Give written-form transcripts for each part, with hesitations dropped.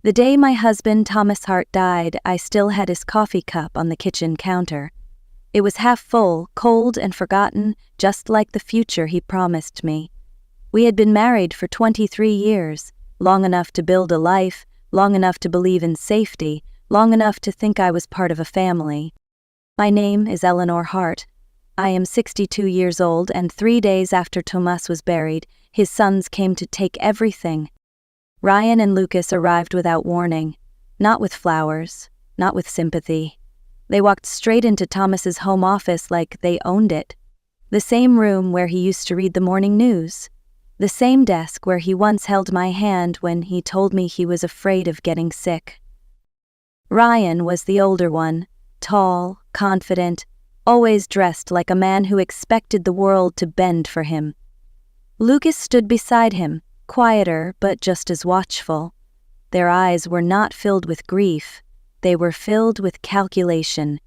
The day my husband Thomas Hart died, I still had his coffee cup on the kitchen counter. It was half full, cold and forgotten, just like the future he promised me. We had been married for 23 years, long enough to build a life, long enough to believe in safety, long enough to think I was part of a family. My name is Eleanor Hart. I am 62 years old, and 3 days after Thomas was buried, his sons came to take everything. Ryan and Lucas arrived without warning, not with flowers, not with sympathy. They walked straight into Thomas's home office like they owned it. The same room where he used to read the morning news. The same desk where he once held my hand when he told me he was afraid of getting sick. Ryan was the older one, tall, confident, always dressed like a man who expected the world to bend for him. Lucas stood beside him, quieter but just as watchful. Their eyes were not filled with grief. They were filled with calculation.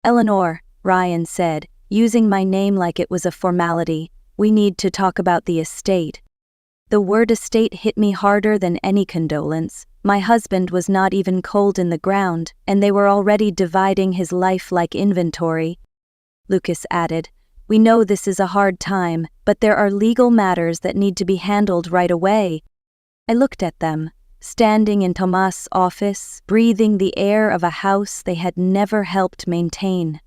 "Eleanor," Ryan said, using my name like it was a formality, "we need to talk about the estate." The word estate hit me harder than any condolence. My husband was not even cold in the ground, and they were already dividing his life like inventory. Lucas added, "We know this is a hard time, but there are legal matters that need to be handled right away." I looked at them, standing in Thomas' office, breathing the air of a house they had never helped maintain.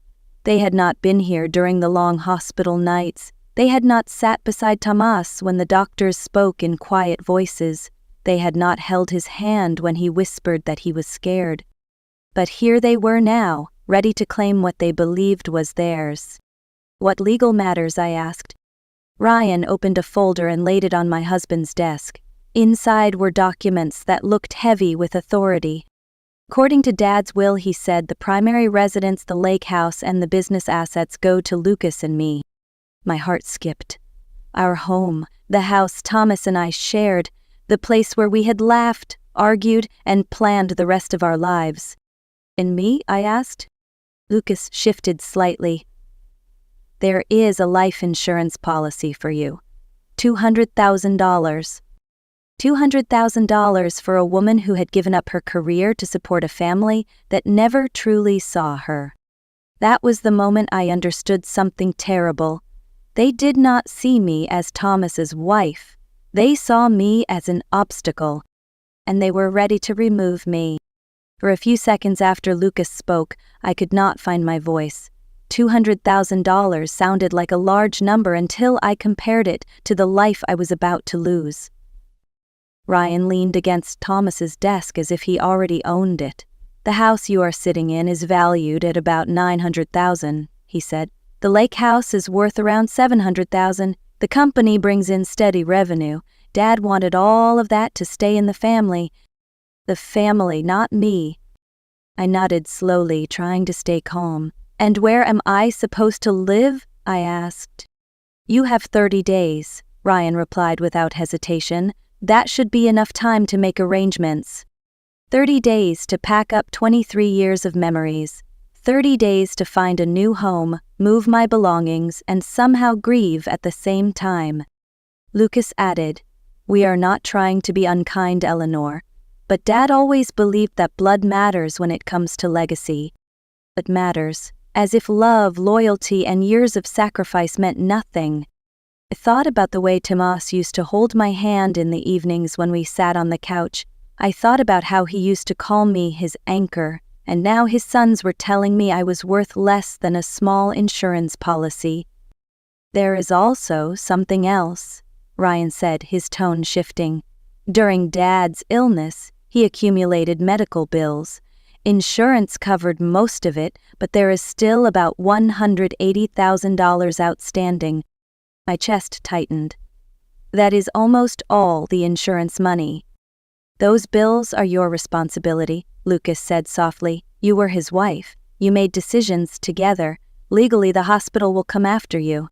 They had not been here during the long hospital nights. They had not sat beside Thomas when the doctors spoke in quiet voices. They had not held his hand when he whispered that he was scared. But here they were now, ready to claim what they believed was theirs. "What legal matters?" I asked. Ryan opened a folder and laid it on my husband's desk. Inside were documents that looked heavy with authority. According to Dad's will, he said, the primary residence, the lake house, and the business assets go to Lucas and me. My heart skipped. Our home, the house Thomas and I shared, the place where we had laughed, argued, and planned the rest of our lives. "And me?" I asked. Lucas shifted slightly. "There is a life insurance policy for you. $200,000. $200,000 for a woman who had given up her career to support a family that never truly saw her." That was the moment I understood something terrible. They did not see me as Thomas's wife. They saw me as an obstacle, and they were ready to remove me. For a few seconds after Lucas spoke, I could not find my voice. $200,000 sounded like a large number until I compared it to the life I was about to lose. Ryan leaned against Thomas's desk as if he already owned it. "The house you are sitting in is valued at about $900,000, he said. "The lake house is worth around $700,000. The company brings in steady revenue. Dad wanted all of that to stay in the family." "The family, not me." I nodded slowly, trying to stay calm. "And where am I supposed to live?" I asked. "You have 30 days, Ryan replied without hesitation. "That should be enough time to make arrangements. 30 days to pack up 23 years of memories. 30 days to find a new home, move my belongings, and somehow grieve at the same time." Lucas added, "We are not trying to be unkind, Eleanor, but Dad always believed that blood matters when it comes to legacy. It matters, as if love, loyalty, and years of sacrifice meant nothing." I thought about the way Thomas used to hold my hand in the evenings when we sat on the couch. I thought about how he used to call me his anchor, and now his sons were telling me I was worth less than a small insurance policy. "There is also something else," Ryan said, his tone shifting. "During Dad's illness, he accumulated medical bills. Insurance covered most of it, but there is still about $180,000 outstanding." My chest tightened. "That is almost all the insurance money." "Those bills are your responsibility," Lucas said softly. "You were his wife. You made decisions together. Legally, the hospital will come after you."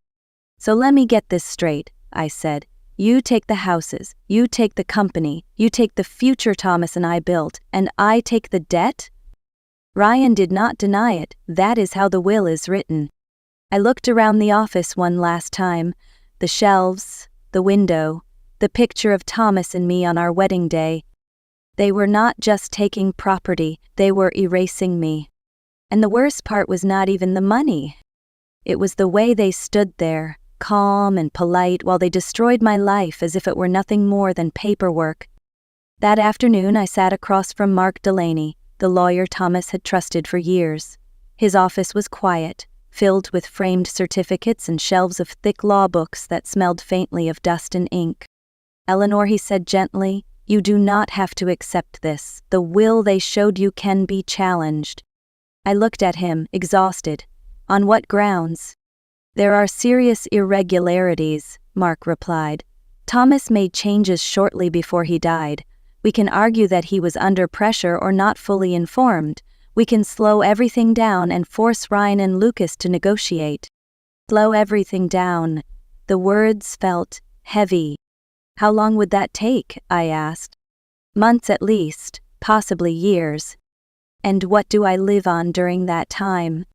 "So let me get this straight," I said. "You take the houses, you take the company, you take the future Thomas and I built, and I take the debt?" Ryan did not deny it. "That is how the will is written." I looked around the office one last time. The shelves, the window, the picture of Thomas and me on our wedding day. They were not just taking property, they were erasing me. And the worst part was not even the money. It was the way they stood there, calm and polite, while they destroyed my life as if it were nothing more than paperwork. That afternoon I sat across from Mark Delaney, the lawyer Thomas had trusted for years. His office was quiet, filled with framed certificates and shelves of thick law books that smelled faintly of dust and ink. "Eleanor," he said gently, "you do not have to accept this. The will they showed you can be challenged." I looked at him, exhausted. "On what grounds?" "There are serious irregularities," Mark replied. "Thomas made changes shortly before he died. We can argue that he was under pressure or not fully informed. We can slow everything down and force Ryan and Lucas to negotiate." Slow everything down. The words felt heavy. "How long would that take?" I asked. "Months at least, possibly years." "And what do I live on during that time?"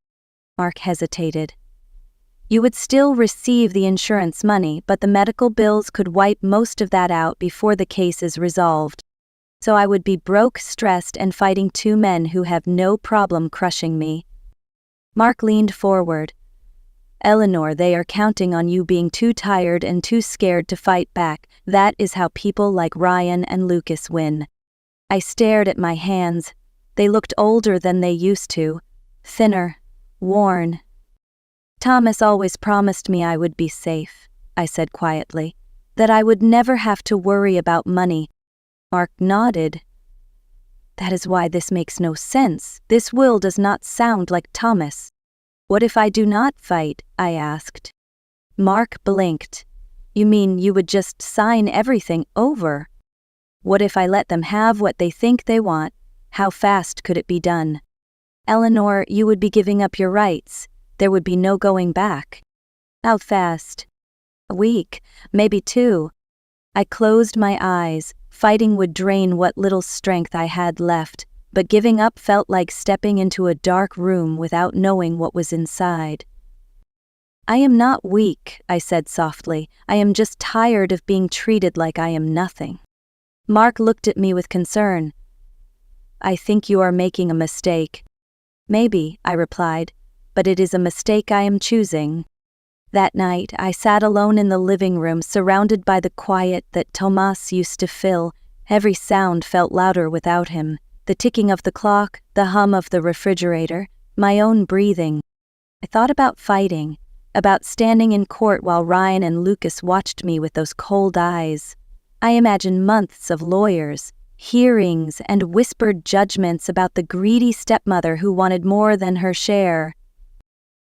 Mark hesitated. "You would still receive the insurance money, but the medical bills could wipe most of that out before the case is resolved. So I would be broke, stressed, and fighting two men who have no problem crushing me." Mark leaned forward. "Eleanor, they are counting on you being too tired and too scared to fight back. That is how people like Ryan and Lucas win." I stared at my hands. They looked older than they used to, thinner, worn. "Thomas always promised me I would be safe," I said quietly, "that I would never have to worry about money." Mark nodded. "That is why this makes no sense. This will does not sound like Thomas." "What if I do not fight?" I asked. Mark blinked. "You mean you would just sign everything over?" "What if I let them have what they think they want? How fast could it be done?" "Eleanor, you would be giving up your rights. There would be no going back." "How fast?" "A week, maybe 2. I closed my eyes. Fighting would drain what little strength I had left, but giving up felt like stepping into a dark room without knowing what was inside. "I am not weak," I said softly. "I am just tired of being treated like I am nothing." Mark looked at me with concern. "I think you are making a mistake." "Maybe," I replied, "but it is a mistake I am choosing." That night, I sat alone in the living room, surrounded by the quiet that Tomas used to fill. Every sound felt louder without him. The ticking of the clock, the hum of the refrigerator, my own breathing. I thought about fighting, about standing in court while Ryan and Lucas watched me with those cold eyes. I imagined months of lawyers, hearings, and whispered judgments about the greedy stepmother who wanted more than her share.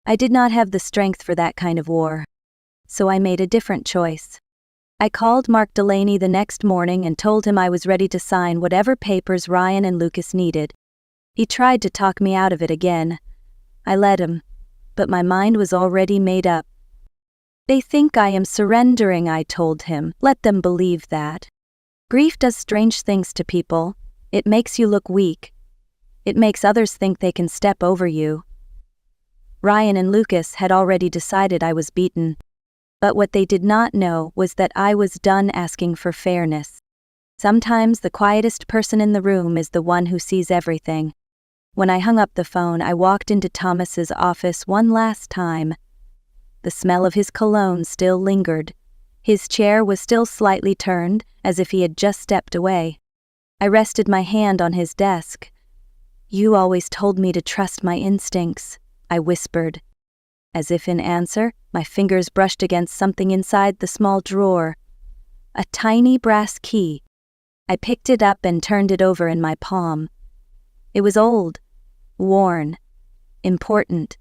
I did not have the strength for that kind of war. So I made a different choice. I called Mark Delaney the next morning and told him I was ready to sign whatever papers Ryan and Lucas needed. He tried to talk me out of it again. I let him, but my mind was already made up. "They think I am surrendering," I told him. "Let them believe that. Grief does strange things to people. It makes you look weak. It makes others think they can step over you." Ryan and Lucas had already decided I was beaten. But what they did not know was that I was done asking for fairness. Sometimes the quietest person in the room is the one who sees everything. When I hung up the phone, I walked into Thomas's office one last time. The smell of his cologne still lingered. His chair was still slightly turned, as if he had just stepped away. I rested my hand on his desk. "You always told me to trust my instincts," I whispered. As if in answer, my fingers brushed against something inside the small drawer. A tiny brass key. I picked it up and turned it over in my palm. It was old, worn, important.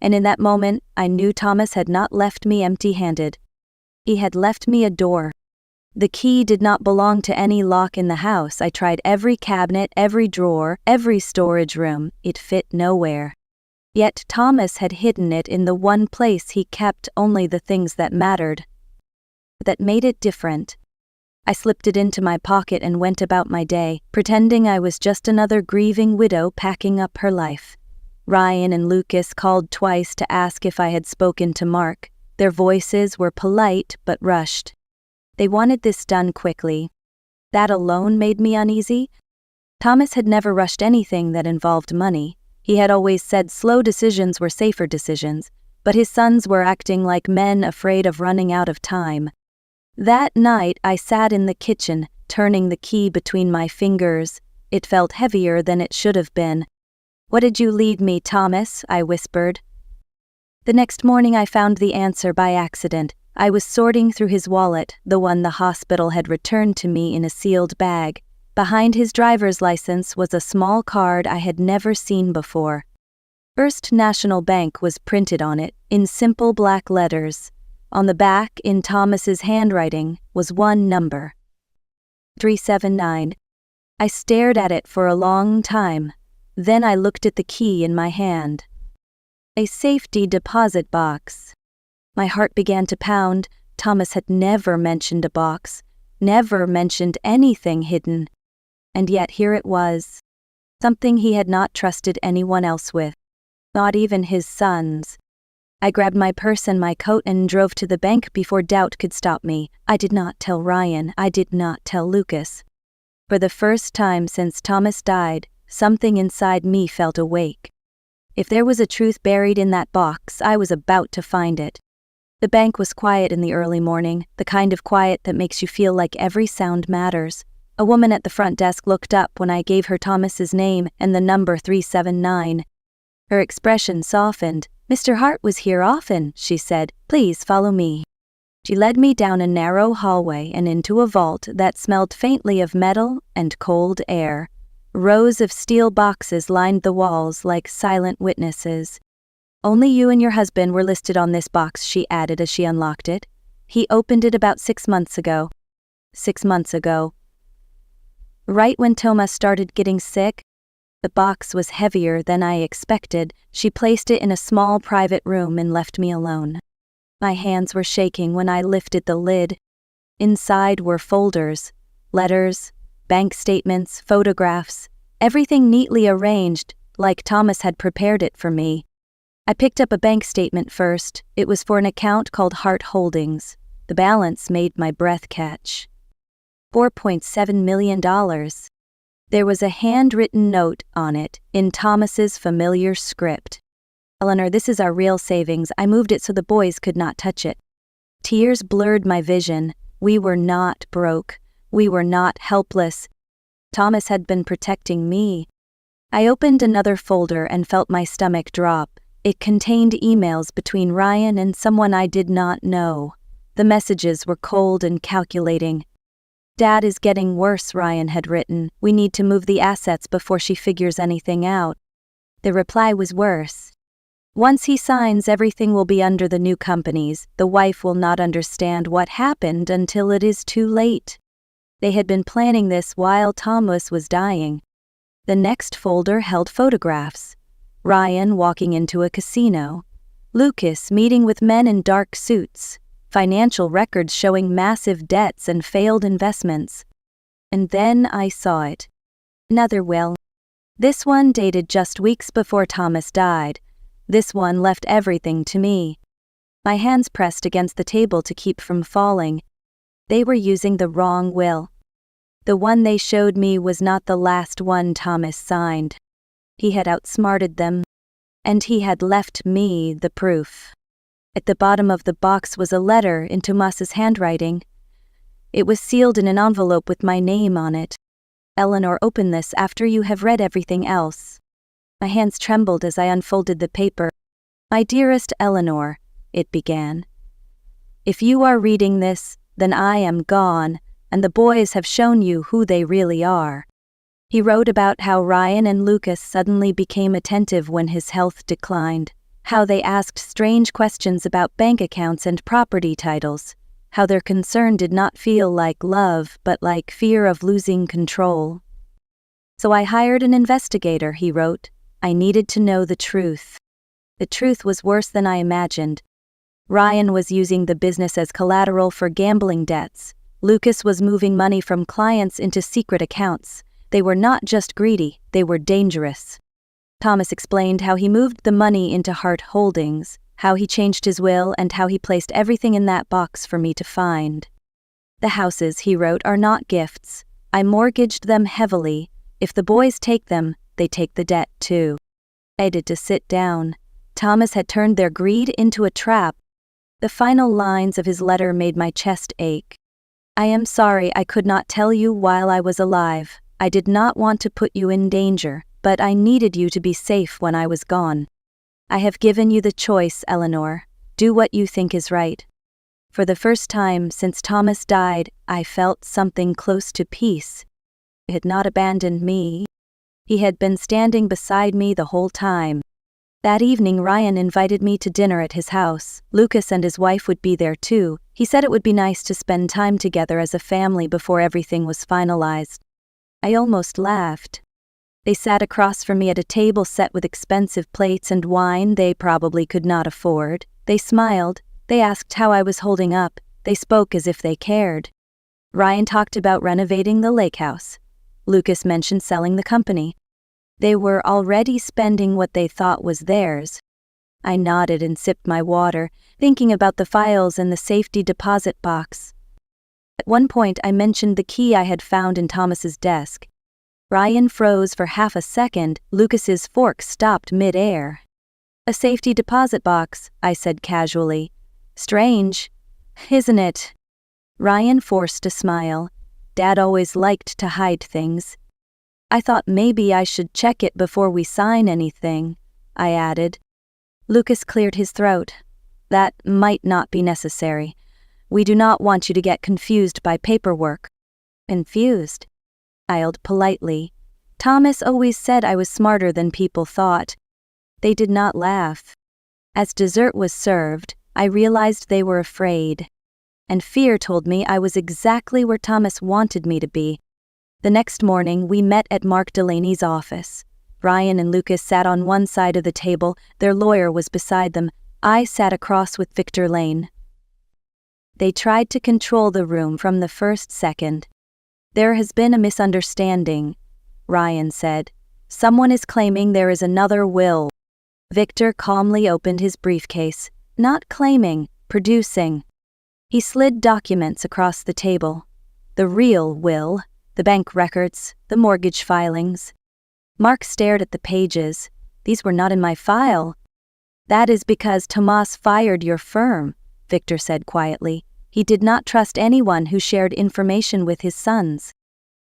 And in that moment, I knew Thomas had not left me empty-handed. He had left me a door. The key did not belong to any lock in the house. I tried every cabinet, every drawer, every storage room. It fit nowhere. Yet Thomas had hidden it in the one place he kept only the things that mattered. That made it different. I slipped it into my pocket and went about my day, pretending I was just another grieving widow packing up her life. Ryan and Lucas called twice to ask if I had spoken to Mark. Their voices were polite but rushed. They wanted this done quickly. That alone made me uneasy. Thomas had never rushed anything that involved money. He had always said slow decisions were safer decisions, but his sons were acting like men afraid of running out of time. That night I sat in the kitchen, turning the key between my fingers. It felt heavier than it should have been. "What did you leave me, Thomas?" I whispered. The next morning I found the answer by accident. I was sorting through his wallet, the one the hospital had returned to me in a sealed bag. Behind his driver's license was a small card I had never seen before. First National Bank was printed on it, in simple black letters. On the back, in Thomas's handwriting, was one number. 379. I stared at it for a long time. Then I looked at the key in my hand. A safety deposit box. My heart began to pound. Thomas had never mentioned a box, never mentioned anything hidden. And yet here it was. Something he had not trusted anyone else with. Not even his sons. I grabbed my purse and my coat and drove to the bank before doubt could stop me. I did not tell Ryan. I did not tell Lucas. For the first time since Thomas died, something inside me felt awake. If there was a truth buried in that box, I was about to find it. The bank was quiet in the early morning, the kind of quiet that makes you feel like every sound matters. A woman at the front desk looked up when I gave her Thomas's name and the number 379. Her expression softened. "Mr. Hart was here often," she said. "Please follow me." She led me down a narrow hallway and into a vault that smelled faintly of metal and cold air. Rows of steel boxes lined the walls like silent witnesses. "Only you and your husband were listed on this box," she added as she unlocked it. "He opened it about 6 months ago." 6 months ago. Right when Thomas started getting sick. The box was heavier than I expected. She placed it in a small private room and left me alone. My hands were shaking when I lifted the lid. Inside were folders, letters, bank statements, photographs, everything neatly arranged, like Thomas had prepared it for me. I picked up a bank statement first. It was for an account called Hart Holdings. The balance made my breath catch. $4.7 million. There was a handwritten note on it, in Thomas's familiar script. "Eleanor, this is our real savings. I moved it so the boys could not touch it." Tears blurred my vision. We were not broke. We were not helpless. Thomas had been protecting me. I opened another folder and felt my stomach drop. It contained emails between Ryan and someone I did not know. The messages were cold and calculating. "Dad is getting worse," Ryan had written. "We need to move the assets before she figures anything out." The reply was worse. "Once he signs, everything will be under the new companies. The wife will not understand what happened until it is too late." They had been planning this while Thomas was dying. The next folder held photographs. Ryan walking into a casino. Lucas meeting with men in dark suits. Financial records showing massive debts and failed investments. And then I saw it. Another will. This one dated just weeks before Thomas died. This one left everything to me. My hands pressed against the table to keep from falling. They were using the wrong will. The one they showed me was not the last one Thomas signed. He had outsmarted them. And he had left me the proof. At the bottom of the box was a letter in Thomas's handwriting. It was sealed in an envelope with my name on it. "Eleanor, open this after you have read everything else." My hands trembled as I unfolded the paper. "My dearest Eleanor," it began. "If you are reading this, then I am gone, and the boys have shown you who they really are." He wrote about how Ryan and Lucas suddenly became attentive when his health declined, how they asked strange questions about bank accounts and property titles, how their concern did not feel like love but like fear of losing control. "So I hired an investigator," he wrote. "I needed to know the truth." The truth was worse than I imagined. Ryan was using the business as collateral for gambling debts. Lucas was moving money from clients into secret accounts. They were not just greedy, they were dangerous. Thomas explained how he moved the money into Hart Holdings, how he changed his will, and how he placed everything in that box for me to find. "The houses," he wrote, "are not gifts. I mortgaged them heavily. If the boys take them, they take the debt too. I had to sit down. Thomas had turned their greed into a trap. The final lines of his letter made my chest ache. I am sorry I could not tell you while I was alive. I did not want to put you in danger, but I needed you to be safe when I was gone. I have given you the choice, Eleanor. Do what you think is right. For the first time since Thomas died, I felt something close to peace. He had not abandoned me. He had been standing beside me the whole time. That evening Ryan invited me to dinner at his house. Lucas and his wife would be there too. He said it would be nice to spend time together as a family before everything was finalized. I almost laughed. They sat across from me at a table set with expensive plates and wine they probably could not afford. They smiled. They asked how I was holding up. They spoke as if they cared. Ryan talked about renovating the lake house. Lucas mentioned selling the company. They were already spending what they thought was theirs. I nodded and sipped my water, thinking about the files in the safety deposit box. At one point I mentioned the key I had found in Thomas's desk. Ryan froze for half a second. Lucas's fork stopped mid-air. A safety deposit box, I said casually. Strange, isn't it? Ryan forced a smile. Dad always liked to hide things. I thought maybe I should check it before we sign anything, I added. Lucas cleared his throat. That might not be necessary. We do not want you to get confused by paperwork. Confused? I smiled politely. Thomas always said I was smarter than people thought. They did not laugh. As dessert was served, I realized they were afraid. And fear told me I was exactly where Thomas wanted me to be. The next morning, we met at Mark Delaney's office. Ryan and Lucas sat on one side of the table. Their lawyer was beside them. I sat across with Victor Lane. They tried to control the room from the first second. There has been a misunderstanding, Ryan said. Someone is claiming there is another will. Victor calmly opened his briefcase. Not claiming, producing. He slid documents across the table. The real will, the bank records, the mortgage filings. Mark stared at the pages. These were not in my file. That is because Tomas fired your firm, Victor said quietly. He did not trust anyone who shared information with his sons.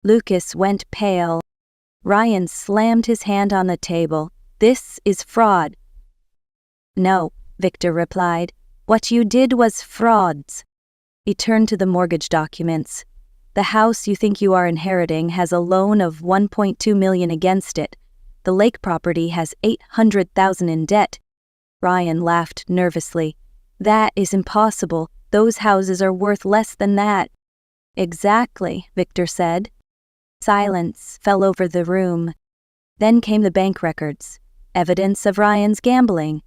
Lucas went pale. Ryan slammed his hand on the table. This is fraud. No, Victor replied. What you did was frauds. He turned to the mortgage documents. The house you think you are inheriting has a loan of $1.2 million against it. The lake property has $800,000 in debt. Ryan laughed nervously. That is impossible. Those houses are worth less than that. Exactly, Victor said. Silence fell over the room. Then came the bank records. Evidence of Ryan's gambling.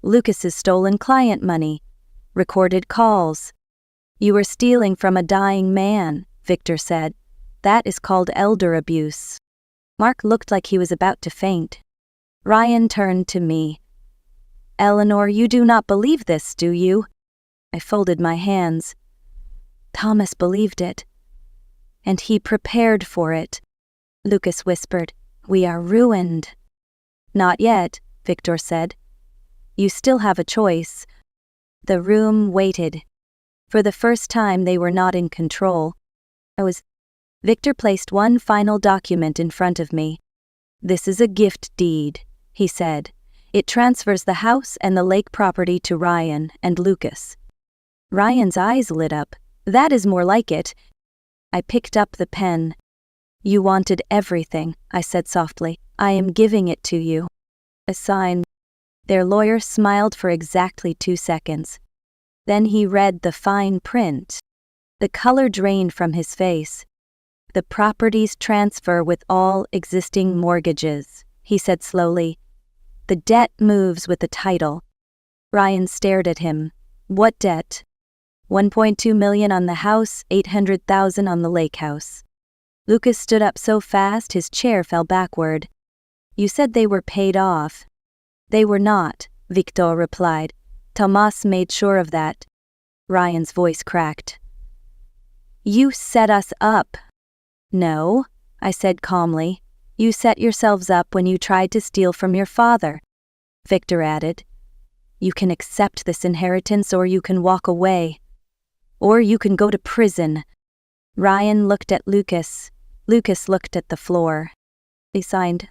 Lucas's stolen client money. Recorded calls. You were stealing from a dying man, Victor said. That is called elder abuse. Mark looked like he was about to faint. Ryan turned to me. Eleanor, you do not believe this, do you? I folded my hands. Thomas believed it. And he prepared for it. Lucas whispered, We are ruined. Not yet, Victor said. You still have a choice. The room waited. For the first time they were not in control. Victor placed one final document in front of me. This is a gift deed, he said. It transfers the house and the lake property to Ryan and Lucas. Ryan's eyes lit up. That is more like it. I picked up the pen. You wanted everything, I said softly. I am giving it to you. A sign. Their lawyer smiled for exactly 2 seconds. Then he read the fine print. The color drained from his face. The properties transfer with all existing mortgages, he said slowly. The debt moves with the title. Ryan stared at him. What debt? $1.2 million on the house, $800,000 on the lake house. Lucas stood up so fast his chair fell backward. You said they were paid off. They were not, Victor replied. Tomas made sure of that. Ryan's voice cracked. You set us up. No, I said calmly. You set yourselves up when you tried to steal from your father. Victor added. You can accept this inheritance or you can walk away. Or you can go to prison. Ryan looked at Lucas. Lucas looked at the floor. They signed.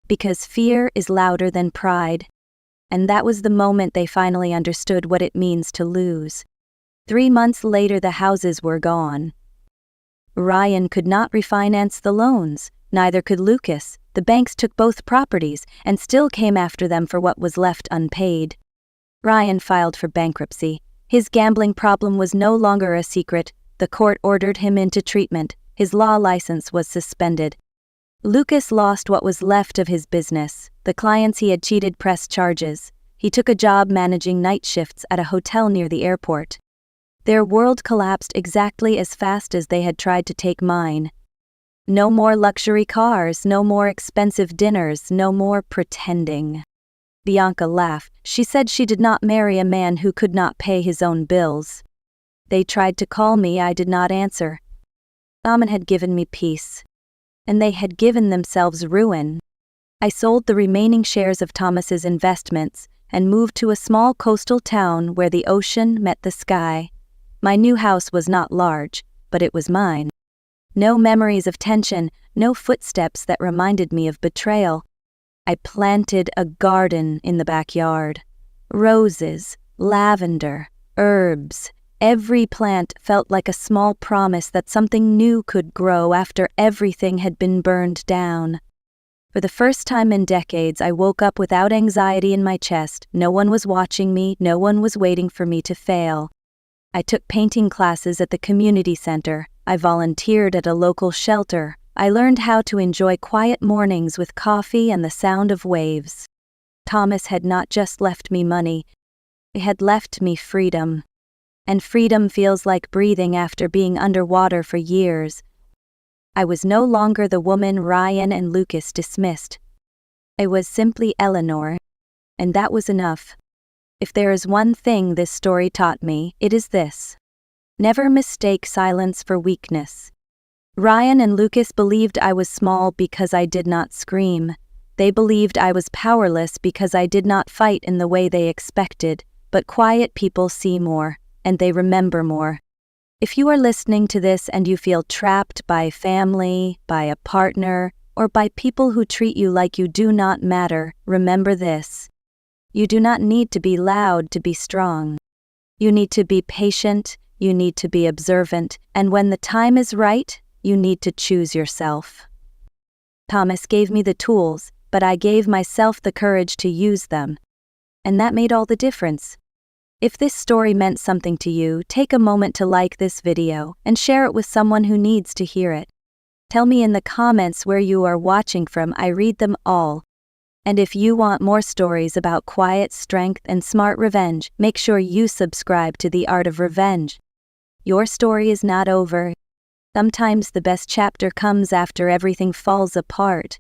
Because fear is louder than pride. And that was the moment they finally understood what it means to lose. 3 months later, the houses were gone. Ryan could not refinance the loans, neither could Lucas. The banks took both properties and still came after them for what was left unpaid. Ryan filed for bankruptcy. His gambling problem was no longer a secret. The court ordered him into treatment. His law license was suspended. Lucas lost what was left of his business. The clients he had cheated pressed charges. He took a job managing night shifts at a hotel near the airport. Their world collapsed exactly as fast as they had tried to take mine. No more luxury cars, no more expensive dinners, no more pretending. Bianca laughed. She said she did not marry a man who could not pay his own bills. They tried to call me, I did not answer. Amen had given me peace. And they had given themselves ruin. I sold the remaining shares of Thomas's investments and moved to a small coastal town where the ocean met the sky. My new house was not large, but it was mine. No memories of tension, no footsteps that reminded me of betrayal. I planted a garden in the backyard. Roses, lavender, herbs. Every plant felt like a small promise that something new could grow after everything had been burned down. For the first time in decades, I woke up without anxiety in my chest. No one was watching me, no one was waiting for me to fail. I took painting classes at the community center. I volunteered at a local shelter. I learned how to enjoy quiet mornings with coffee and the sound of waves. Thomas had not just left me money. He had left me freedom. And freedom feels like breathing after being underwater for years. I was no longer the woman Ryan and Lucas dismissed. I was simply Eleanor. And that was enough. If there is one thing this story taught me, it is this. Never mistake silence for weakness. Ryan and Lucas believed I was small because I did not scream. They believed I was powerless because I did not fight in the way they expected. But quiet people see more, and they remember more. If you are listening to this and you feel trapped by family, by a partner, or by people who treat you like you do not matter, remember this. You do not need to be loud to be strong. You need to be patient, you need to be observant, and when the time is right, you need to choose yourself. Thomas gave me the tools, but I gave myself the courage to use them. And that made all the difference. If this story meant something to you, take a moment to like this video and share it with someone who needs to hear it. Tell me in the comments where you are watching from, I read them all. And if you want more stories about quiet strength and smart revenge, make sure you subscribe to The Art of Revenge. Your story is not over. Sometimes the best chapter comes after everything falls apart.